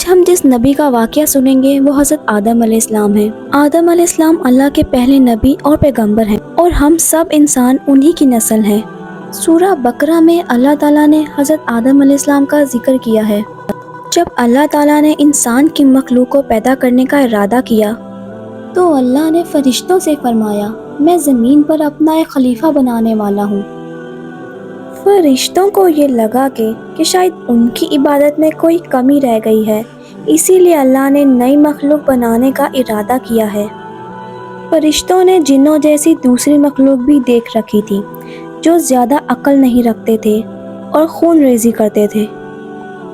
آج ہم جس نبی کا واقعہ سنیں گے وہ حضرت آدم علیہ السلام ہیں۔ آدم علیہ السلام اللہ کے پہلے نبی اور پیغمبر ہیں اور ہم سب انسان انہی کی نسل ہیں۔ سورہ بقرہ میں اللہ تعالیٰ نے حضرت آدم علیہ السلام کا ذکر کیا ہے۔ جب اللہ تعالیٰ نے انسان کی مخلوق کو پیدا کرنے کا ارادہ کیا تو اللہ نے فرشتوں سے فرمایا، میں زمین پر اپنا ایک خلیفہ بنانے والا ہوں۔ فرشتوں کو یہ لگا کہ شاید ان کی عبادت میں کوئی کمی رہ گئی ہے، اسی لیے اللہ نے نئی مخلوق بنانے کا ارادہ کیا ہے۔ فرشتوں نے جنوں جیسی دوسری مخلوق بھی دیکھ رکھی تھی جو زیادہ عقل نہیں رکھتے تھے اور خون ریزی کرتے تھے۔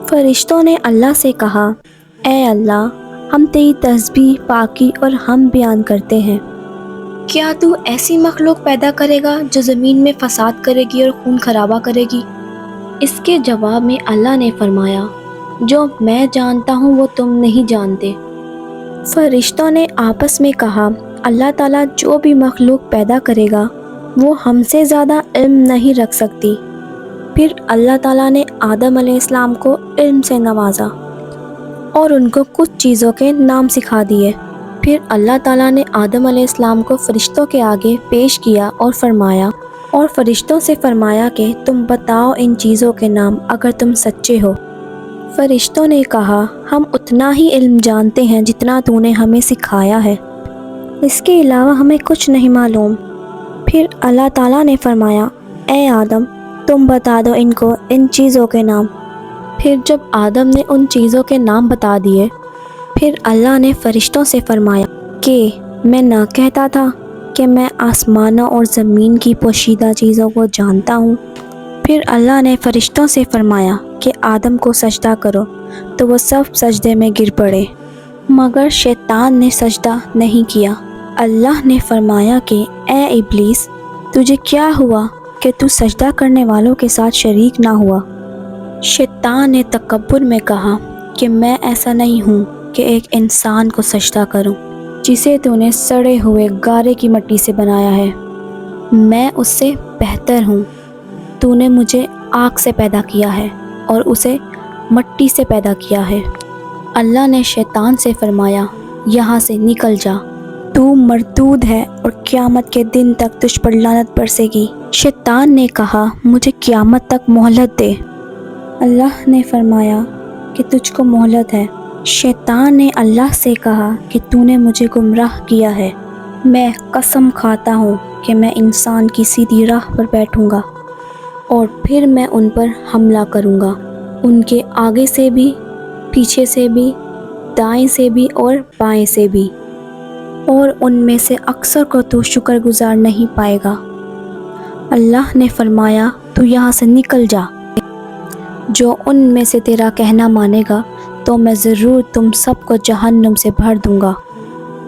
فرشتوں نے اللہ سے کہا، اے اللہ، ہم تیری تسبیح، پاکی اور حمد بیان کرتے ہیں۔ کیا تو ایسی مخلوق پیدا کرے گا جو زمین میں فساد کرے گی اور خون خرابہ کرے گی؟ اس کے جواب میں اللہ نے فرمایا، جو میں جانتا ہوں وہ تم نہیں جانتے۔ فرشتوں نے آپس میں کہا، اللہ تعالیٰ جو بھی مخلوق پیدا کرے گا وہ ہم سے زیادہ علم نہیں رکھ سکتی۔ پھر اللہ تعالیٰ نے آدم علیہ السلام کو علم سے نوازا اور ان کو کچھ چیزوں کے نام سکھا دیے۔ پھر اللہ تعالیٰ نے آدم علیہ السلام کو فرشتوں کے آگے پیش کیا اور فرشتوں سے فرمایا کہ تم بتاؤ ان چیزوں کے نام اگر تم سچے ہو۔ فرشتوں نے کہا، ہم اتنا ہی علم جانتے ہیں جتنا تو نے ہمیں سکھایا ہے، اس کے علاوہ ہمیں کچھ نہیں معلوم۔ پھر اللہ تعالیٰ نے فرمایا، اے آدم، تم بتا دو ان کو ان چیزوں کے نام۔ پھر جب آدم نے ان چیزوں کے نام بتا دیے، پھر اللہ نے فرشتوں سے فرمایا کہ میں نہ کہتا تھا کہ میں آسمانوں اور زمین کی پوشیدہ چیزوں کو جانتا ہوں۔ پھر اللہ نے فرشتوں سے فرمایا کہ آدم کو سجدہ کرو، تو وہ سب سجدے میں گر پڑے مگر شیطان نے سجدہ نہیں کیا۔ اللہ نے فرمایا کہ اے ابلیس، تجھے کیا ہوا کہ تو سجدہ کرنے والوں کے ساتھ شریک نہ ہوا؟ شیطان نے تکبر میں کہا کہ میں ایسا نہیں ہوں کہ ایک انسان کو سجدہ کروں جسے تو نے سڑے ہوئے گارے کی مٹی سے بنایا ہے، میں اس سے بہتر ہوں۔ تو نے مجھے آگ سے پیدا کیا ہے اور اسے مٹی سے پیدا کیا ہے۔ اللہ نے شیطان سے فرمایا، یہاں سے نکل جا، تو مردود ہے اور قیامت کے دن تک تجھ پر لعنت برسے گی۔ شیطان نے کہا، مجھے قیامت تک مہلت دے۔ اللہ نے فرمایا کہ تجھ کو مہلت ہے۔ شیطان نے اللہ سے کہا کہ تو نے مجھے گمراہ کیا ہے، میں قسم کھاتا ہوں کہ میں انسان کی سیدھی راہ پر بیٹھوں گا اور پھر میں ان پر حملہ کروں گا، ان کے آگے سے بھی، پیچھے سے بھی، دائیں سے بھی اور بائیں سے بھی، اور ان میں سے اکثر کو تو شکر گزار نہیں پائے گا۔ اللہ نے فرمایا، تو یہاں سے نکل جا، جو ان میں سے تیرا کہنا مانے گا تو میں ضرور تم سب کو جہنم سے بھر دوں گا،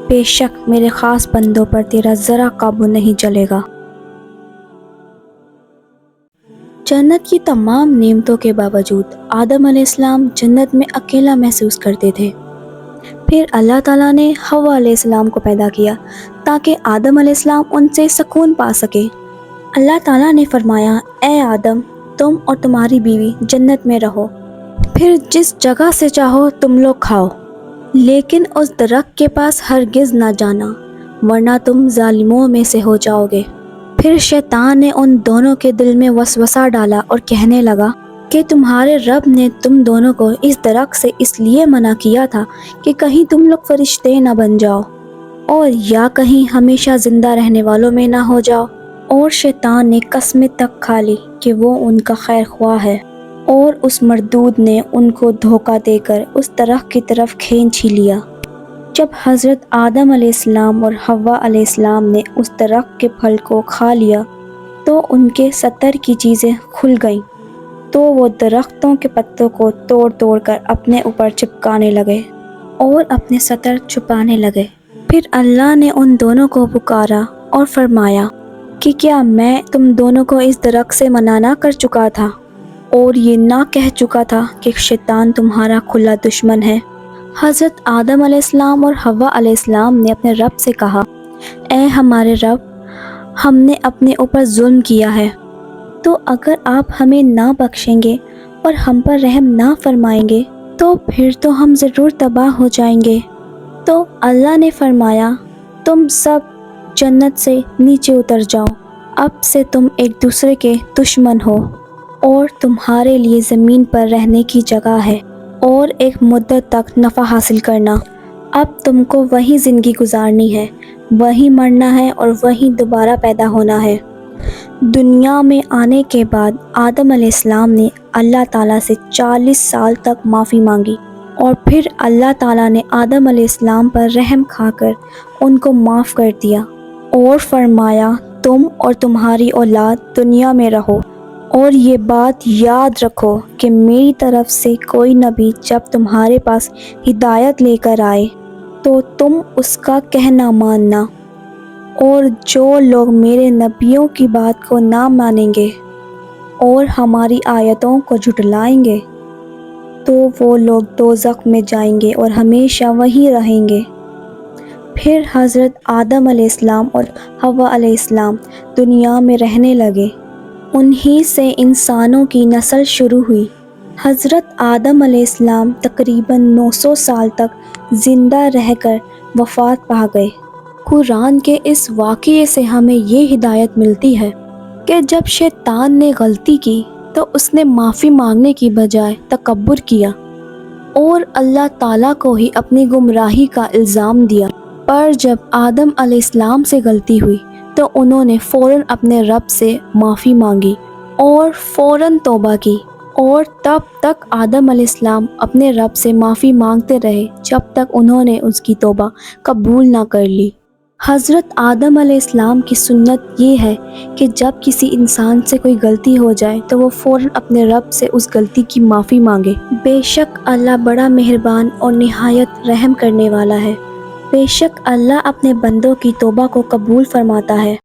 بے شک میرے خاص بندوں پر تیرا ذرا قابو نہیں چلے گا۔ جنت کی تمام نعمتوں کے باوجود آدم علیہ السلام جنت میں اکیلا محسوس کرتے تھے۔ پھر اللہ تعالیٰ نے حوا علیہ السلام کو پیدا کیا تاکہ آدم علیہ السلام ان سے سکون پا سکے۔ اللہ تعالیٰ نے فرمایا، اے آدم، تم اور تمہاری بیوی جنت میں رہو، پھر جس جگہ سے چاہو تم لوگ کھاؤ، لیکن اس درخت کے پاس ہرگز نہ جانا ورنہ تم ظالموں میں سے ہو جاؤ گے۔ پھر شیطان نے ان دونوں کے دل میں وسوسہ ڈالا اور کہنے لگا کہ تمہارے رب نے تم دونوں کو اس درخت سے اس لیے منع کیا تھا کہ کہیں تم لوگ فرشتے نہ بن جاؤ اور یا کہیں ہمیشہ زندہ رہنے والوں میں نہ ہو جاؤ۔ اور شیطان نے قسمیں تک کھا لی کہ وہ ان کا خیر خواہ ہے، اور اس مردود نے ان کو دھوکہ دے کر اس درخت کی طرف کھینچ ہی لیا۔ جب حضرت آدم علیہ السلام اور حوا علیہ السلام نے اس درخت کے پھل کو کھا لیا تو ان کے ستر کی چیزیں کھل گئیں، تو وہ درختوں کے پتوں کو توڑ توڑ کر اپنے اوپر چپکانے لگے اور اپنے ستر چھپانے لگے۔ پھر اللہ نے ان دونوں کو پکارا اور فرمایا کہ کیا میں تم دونوں کو اس درخت سے منع نہ کر چکا تھا اور یہ نہ کہہ چکا تھا کہ شیطان تمہارا کھلا دشمن ہے؟ حضرت آدم علیہ السلام اور حوا علیہ السلام نے اپنے رب سے کہا، اے ہمارے رب، ہم نے اپنے اوپر ظلم کیا ہے، تو اگر آپ ہمیں نہ بخشیں گے اور ہم پر رحم نہ فرمائیں گے تو پھر تو ہم ضرور تباہ ہو جائیں گے۔ تو اللہ نے فرمایا تم سب جنت سے نیچے اتر جاؤ، اب سے تم ایک دوسرے کے دشمن ہو، اور تمہارے لیے زمین پر رہنے کی جگہ ہے اور ایک مدت تک نفع حاصل کرنا۔ اب تم کو وہی زندگی گزارنی ہے، وہی مرنا ہے اور وہی دوبارہ پیدا ہونا ہے۔ دنیا میں آنے کے بعد آدم علیہ السلام نے اللہ تعالیٰ سے 40 سال تک معافی مانگی، اور پھر اللہ تعالیٰ نے آدم علیہ السلام پر رحم کھا کر ان کو معاف کر دیا اور فرمایا تم اور تمہاری اولاد دنیا میں رہو، اور یہ بات یاد رکھو کہ میری طرف سے کوئی نبی جب تمہارے پاس ہدایت لے کر آئے تو تم اس کا کہنا ماننا، اور جو لوگ میرے نبیوں کی بات کو نہ مانیں گے اور ہماری آیتوں کو جھٹلائیں گے تو وہ لوگ دوزخ میں جائیں گے اور ہمیشہ وہیں رہیں گے۔ پھر حضرت آدم علیہ السلام اور حوا علیہ السلام دنیا میں رہنے لگے، انہی سے انسانوں کی نسل شروع ہوئی۔ حضرت آدم علیہ السلام تقریباً 900 سال تک زندہ رہ کر وفات پا گئے۔ قرآن کے اس واقعے سے ہمیں یہ ہدایت ملتی ہے کہ جب شیطان نے غلطی کی تو اس نے معافی مانگنے کی بجائے تکبر کیا اور اللہ تعالیٰ کو ہی اپنی گمراہی کا الزام دیا۔ پر جب آدم علیہ السلام سے غلطی ہوئی تو انہوں نے فوراً اپنے رب سے معافی مانگی اور فوراً توبہ کی، اور تب تک آدم علیہ السلام اپنے رب سے معافی مانگتے رہے جب تک انہوں نے اس کی توبہ قبول نہ کر لی۔ حضرت آدم علیہ السلام کی سنت یہ ہے کہ جب کسی انسان سے کوئی غلطی ہو جائے تو وہ فوراً اپنے رب سے اس غلطی کی معافی مانگے۔ بے شک اللہ بڑا مہربان اور نہایت رحم کرنے والا ہے۔ بے شک اللہ اپنے بندوں کی توبہ کو قبول فرماتا ہے۔